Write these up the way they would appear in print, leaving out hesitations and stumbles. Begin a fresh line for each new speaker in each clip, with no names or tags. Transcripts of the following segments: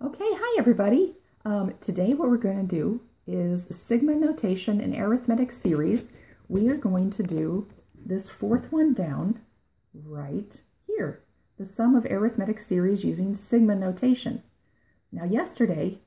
Okay, hi everybody. Today what we're going to do is sigma notation in arithmetic series. We are going to do this fourth one down right here, the sum of arithmetic series using sigma notation. Now yesterday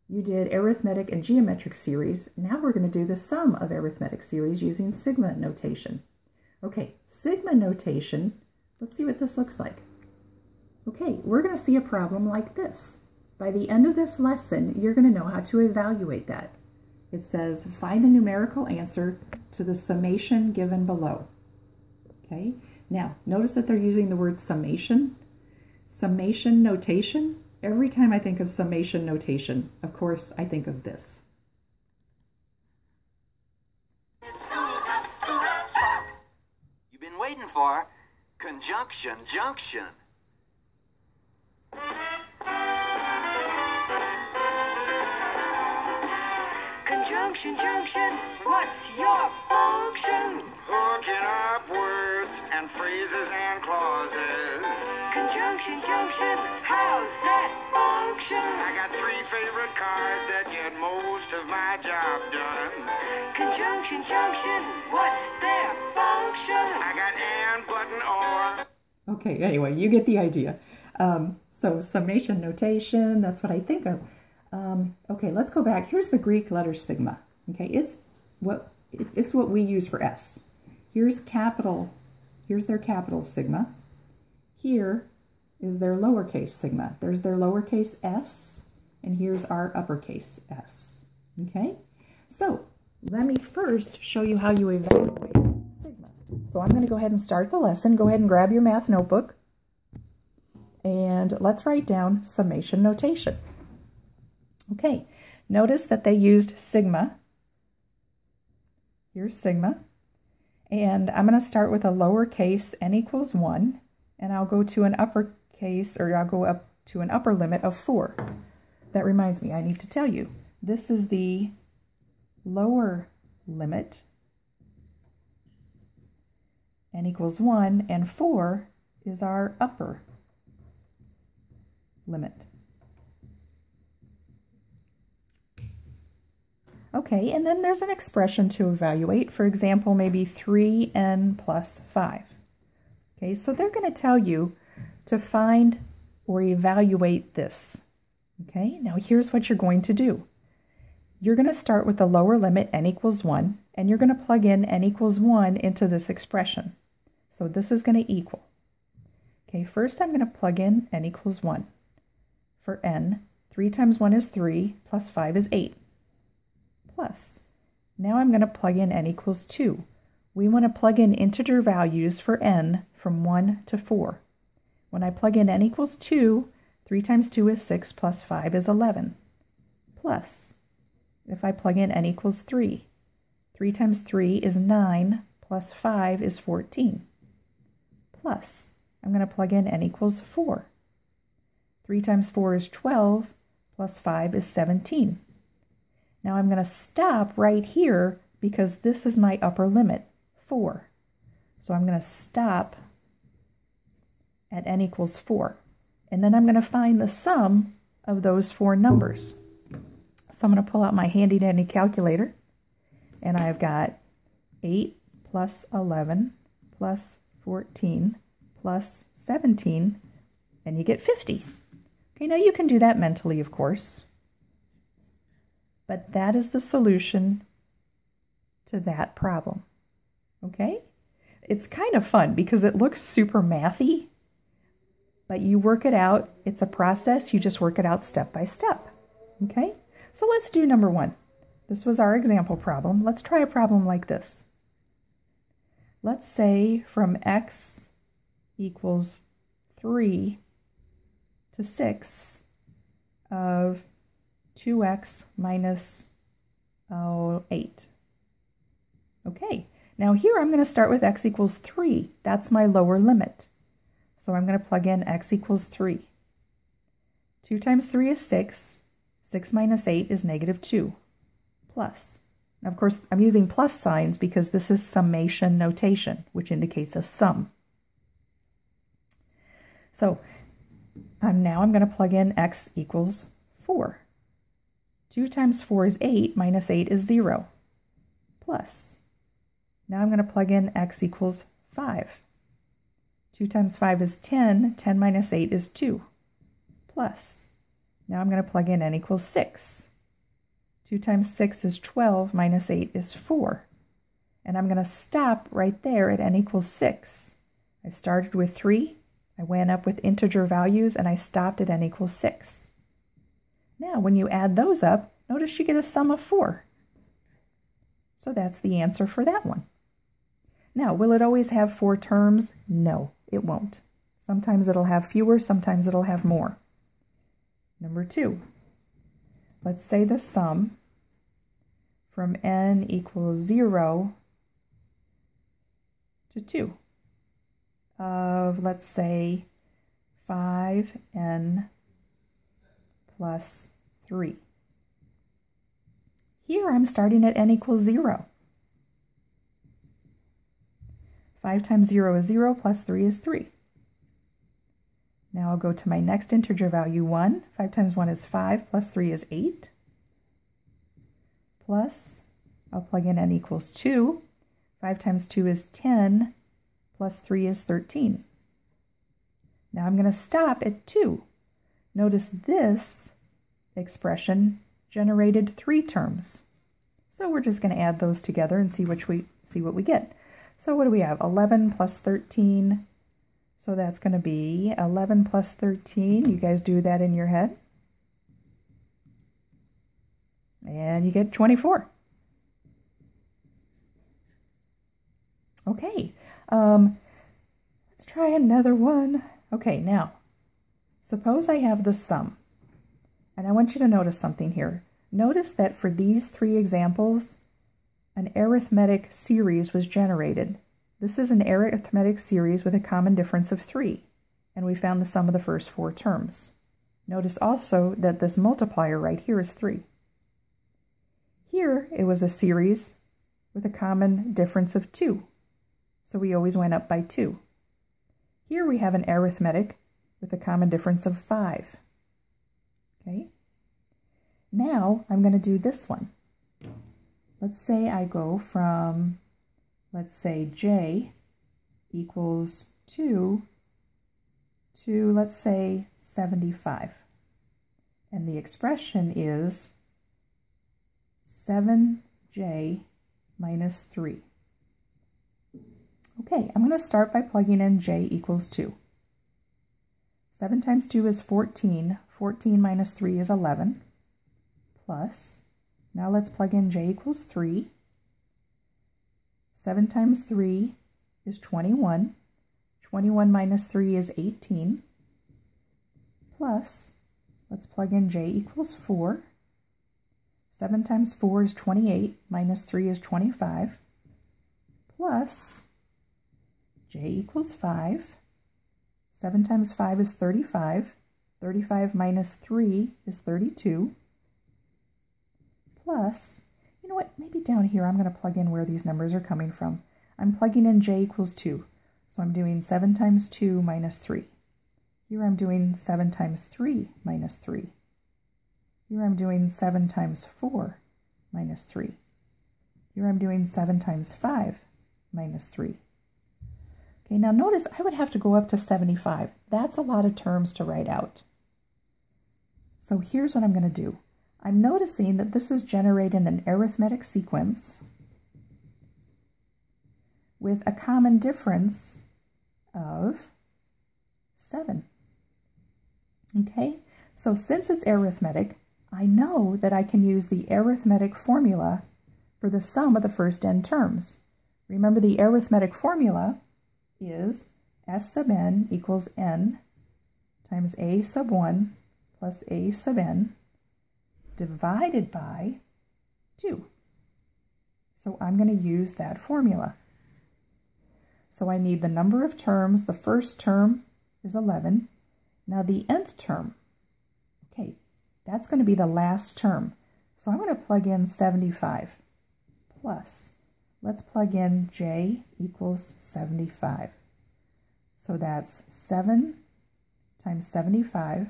you did arithmetic and geometric series. Now we're going to do the sum of arithmetic series using sigma notation. Okay, sigma notation, let's see what this looks like. Okay, we're going to see a problem like this. By the end of this lesson, you're going to know how to evaluate that. It says, find the numerical answer to the summation given below. Okay, now notice that they're using the word summation. Summation notation. Every time I think of summation notation, of course, I think of this.
You've been waiting for conjunction junction.
Conjunction junction, what's your function?
Hooking up words and phrases and clauses.
Conjunction junction, how's that function?
I got 3 favorite cars that get most of my job done.
Conjunction junction, what's their function?
I got and, button, or.
Okay, anyway, you get the idea. So summation notation, that's what I think of. Okay, let's go back. Here's the Greek letter sigma. Okay, it's what we use for S. Here's their capital sigma. Here is their lowercase sigma. There's their lowercase s, and here's our uppercase s. Okay, so let me first show you how you evaluate sigma. So I'm going to go ahead and start the lesson. Go ahead and grab your math notebook, and let's write down summation notation. Okay, notice that they used sigma. Here's sigma. And I'm going to start with a lowercase n equals 1, and I'll go to an uppercase, or I'll go up to an upper limit of 4. That reminds me, I need to tell you, this is the lower limit, n equals 1, and 4 is our upper limit. Okay, and then there's an expression to evaluate. For example, maybe 3n plus 5. Okay, so they're going to tell you to find or evaluate this. Okay, now here's what you're going to do. You're going to start with the lower limit, n equals 1, and you're going to plug in n equals 1 into this expression. So this is going to equal. Okay, first I'm going to plug in n equals 1. For n, 3 times 1 is 3, plus 5 is 8. Plus, now I'm going to plug in n equals 2. We want to plug in integer values for n from 1 to 4. When I plug in n equals 2, 3 times 2 is 6, plus 5 is 11. Plus, if I plug in n equals 3, 3 times 3 is 9, plus 5 is 14. Plus, I'm going to plug in n equals 4. 3 times 4 is 12, plus 5 is 17. Now I'm going to stop right here because this is my upper limit, 4. So I'm going to stop at n equals 4. And then I'm going to find the sum of those 4 numbers. So I'm going to pull out my handy dandy calculator. And I've got 8 plus 11 plus 14 plus 17. And you get 50. Okay, now you can do that mentally, of course. But that is the solution to that problem, okay? It's kind of fun because it looks super mathy, but you work it out. It's a process. You just work it out step by step, okay? So let's do number 1. This was our example problem. Let's try a problem like this. Let's say from x equals 3 to 6 of 2x minus 8. Okay, now here I'm going to start with x equals 3. That's my lower limit. So I'm going to plug in x equals 3. 2 times 3 is 6. 6 minus 8 is negative 2. Plus. Now, of course, I'm using plus signs because this is summation notation, which indicates a sum. So now I'm going to plug in x equals 4. 2 times 4 is 8, minus 8 is 0. Plus, now I'm going to plug in x equals 5. 2 times 5 is 10, 10 minus 8 is 2. Plus, now I'm going to plug in n equals 6. 2 times 6 is 12, minus 8 is 4. And I'm going to stop right there at n equals 6. I started with 3, I went up with integer values, and I stopped at n equals 6. Now, when you add those up, notice you get a sum of 4. So that's the answer for that one. Now, will it always have 4 terms? No, it won't. Sometimes it'll have fewer, sometimes it'll have more. Number 2, let's say the sum from n equals 0 to 2 of, let's say, 5n plus 3. Here I'm starting at n equals 0. 5 times 0 is 0, plus 3 is 3. Now I'll go to my next integer value, 1. 5 times 1 is 5, plus 3 is 8. Plus, I'll plug in n equals 2. 5 times 2 is 10, plus 3 is 13. Now I'm going to stop at 2. Notice this expression generated 3 terms. So we're just going to add those together and see what we get. So what do we have? 11 plus 13. So that's going to be 11 plus 13. You guys do that in your head. And you get 24. Okay, let's try another one. Okay, now, suppose I have the sum. And I want you to notice something here. Notice that for these 3 examples, an arithmetic series was generated. This is an arithmetic series with a common difference of 3, and we found the sum of the first 4 terms. Notice also that this multiplier right here is 3. Here, it was a series with a common difference of 2, so we always went up by 2. Here we have an arithmetic with a common difference of 5. Okay? Now, I'm going to do this one. Let's say I go from, let's say, j equals 2 to, let's say, 75. And the expression is 7j minus 3. Okay, I'm going to start by plugging in j equals 2. 7 times 2 is 14. 14 minus 3 is 11. Plus, now let's plug in j equals 3. 7 times 3 is 21. 21 minus 3 is 18. Plus, let's plug in j equals 4. 7 times 4 is 28. Minus 3 is 25. Plus, j equals 5. 7 times 5 is 35. 35 minus 3 is 32. Plus, you know what, maybe down here I'm going to plug in where these numbers are coming from. I'm plugging in j equals 2. So I'm doing 7 times 2 minus 3. Here I'm doing 7 times 3 minus 3. Here I'm doing 7 times 4 minus 3. Here I'm doing 7 times 5 minus 3. Okay, now notice I would have to go up to 75. That's a lot of terms to write out. So here's what I'm going to do. I'm noticing that this is generating an arithmetic sequence with a common difference of 7. Okay, so since it's arithmetic, I know that I can use the arithmetic formula for the sum of the first n terms. Remember, the arithmetic formula is s sub n equals n times a sub 1 plus a sub n divided by 2. So I'm going to use that formula. So I need the number of terms. The first term is 11. Now the nth term, okay, that's going to be the last term. So I'm going to plug in 75 plus, let's plug in j equals 75. So that's 7 times 75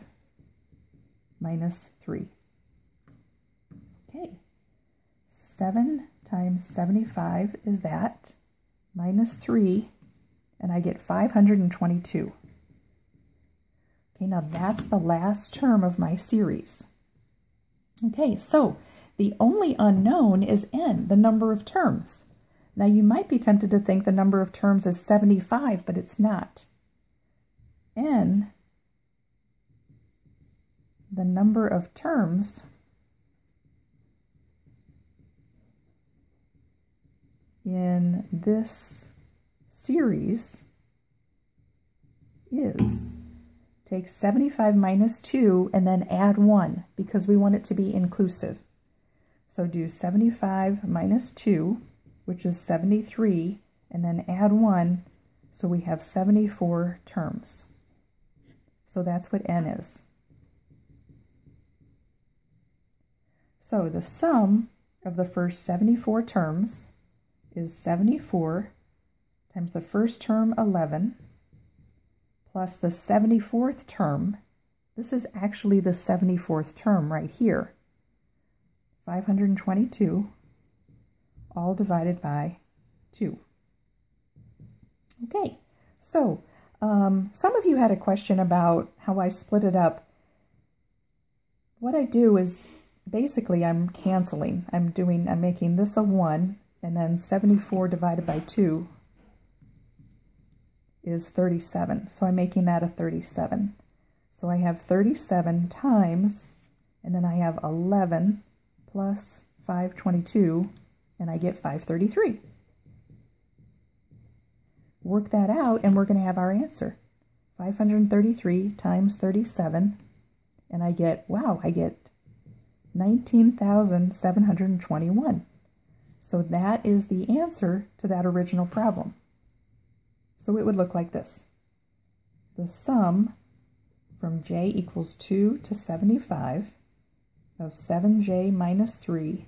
minus 3. Okay, 7 times 75 is that, minus 3, and I get 522. Okay, now that's the last term of my series. Okay, so the only unknown is n, the number of terms. Now you might be tempted to think the number of terms is 75, but it's not. N, the number of terms, in this series is, take 75 minus 2 and then add 1 because we want it to be inclusive. So do 75 minus 2, which is 73, and then add 1, so we have 74 terms. So that's what n is. So the sum of the first 74 terms is 74 times the first term 11 plus the 74th term. This is actually the 74th term right here. 522 all divided by 2. Okay, so some of you had a question about how I split it up. What I do is basically I'm canceling. I'm making this a 1, and then 74 divided by 2 is 37. So I'm making that a 37. So I have 37 times, and then I have 11 plus 522, and I get 533. Work that out, and we're going to have our answer. 533 times 37, and I get, wow, I get 19,721. So that is the answer to that original problem. So it would look like this. The sum from j equals 2 to 75 of 7j minus 3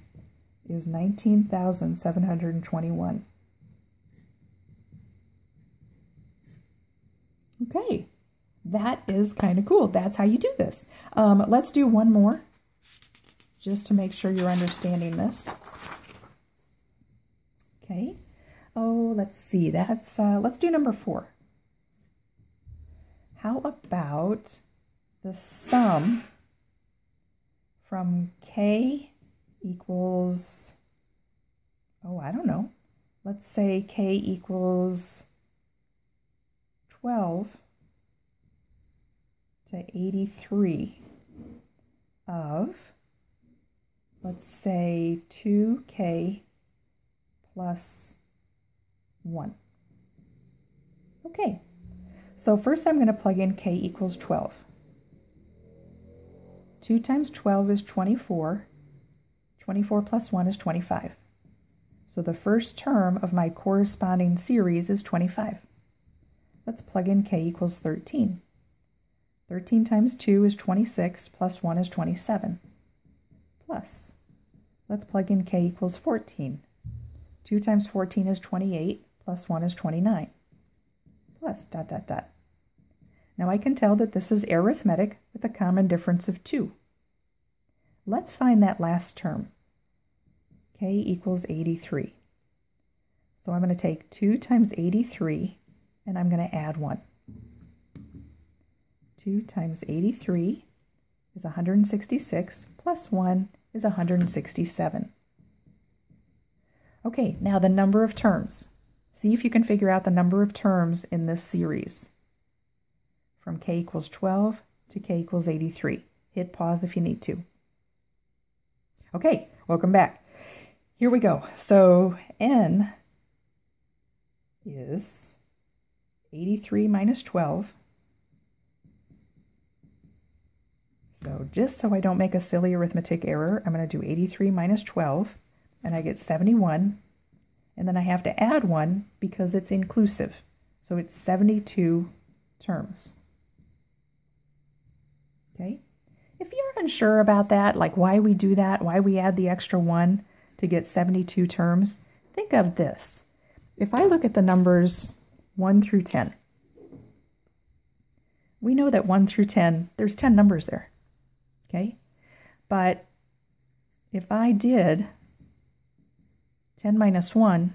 is 19,721. Okay, that is kind of cool. That's how you do this. Let's do one more, just to make sure you're understanding this. Okay. Oh, let's see. That's let's do number 4. How about the sum from k equals, oh, I don't know. Let's say k equals 12 to 83 of, let's say, 2k plus 1. Okay, so first I'm going to plug in k equals 12. 2 times 12 is 24. 24 plus 1 is 25. So the first term of my corresponding series is 25. Let's plug in k equals 13. 13 times 2 is 26, plus 1 is 27. Plus, let's plug in k equals 14. 2 times 14 is 28, plus 1 is 29. Plus, dot, dot, dot. Now I can tell that this is arithmetic with a common difference of 2. Let's find that last term. K equals 83. So I'm going to take 2 times 83, and I'm going to add 1. 2 times 83 is 166, plus 1 is 167. Okay, now the number of terms. See if you can figure out the number of terms in this series. From k equals 12 to k equals 83. Hit pause if you need to. Okay, welcome back. Here we go. So n is 83 minus 12. So just so I don't make a silly arithmetic error, I'm going to do 83 minus 12, and I get 71. And then I have to add 1 because it's inclusive. So it's 72 terms. Okay? If you're unsure about that, like why we do that, why we add the extra 1 to get 72 terms, think of this. If I look at the numbers 1 through 10, we know that 1 through 10, there's 10 numbers there. Okay? But if I did 10 minus 1,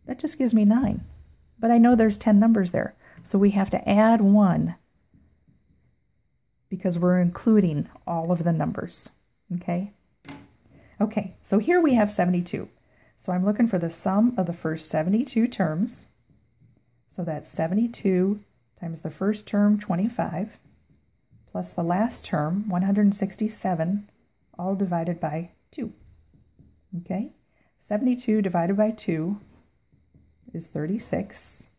that just gives me 9. But I know there's 10 numbers there. So we have to add 1 because we're including all of the numbers. Okay? Okay, so here we have 72. So I'm looking for the sum of the first 72 terms. So that's 72 times the first term, 25, plus the last term, 167, all divided by 2. Okay? 72 divided by 2 is 36.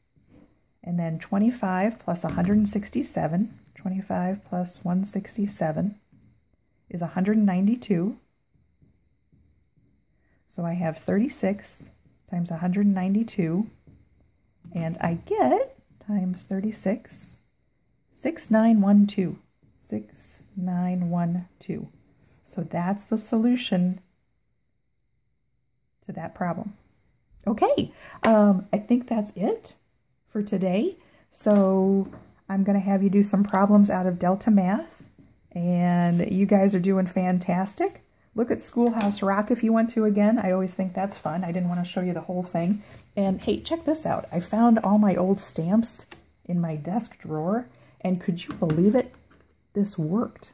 And then 25 plus 167, 25 plus 167 is 192. So I have 36 times 192, and I get times 36, 6912. 6912. So that's the solution to that problem. Okay, I think that's it for today. So I'm going to have you do some problems out of Delta Math, and you guys are doing fantastic. Look at Schoolhouse Rock if you want to again. I always think that's fun. I didn't want to show you the whole thing. And hey, check this out. I found all my old stamps in my desk drawer, and could you believe it? This worked.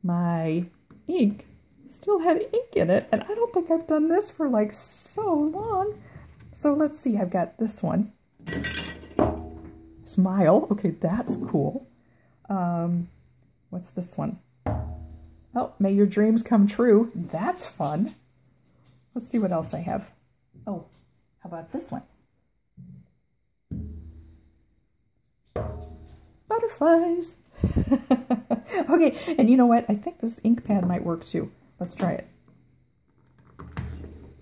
My ink still had ink in it, and I don't think I've done this for like so long. So let's see, I've got this one. Smile. Okay, that's cool. What's this one? Oh, may your dreams come true. That's fun. Let's see what else I have. Oh, how about this one? Butterflies. Okay, and you know what? I think this ink pad might work too. Let's try it.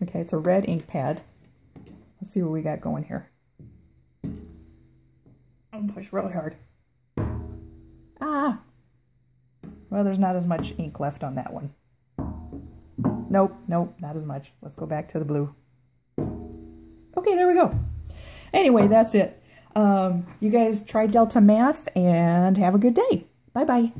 Okay, it's a red ink pad. Let's see what we got going here. I'm push really hard. Ah! Well, there's not as much ink left on that one. Nope, nope, not as much. Let's go back to the blue. Okay, there we go. Anyway, that's it. You guys try Delta Math and have a good day. Bye-bye.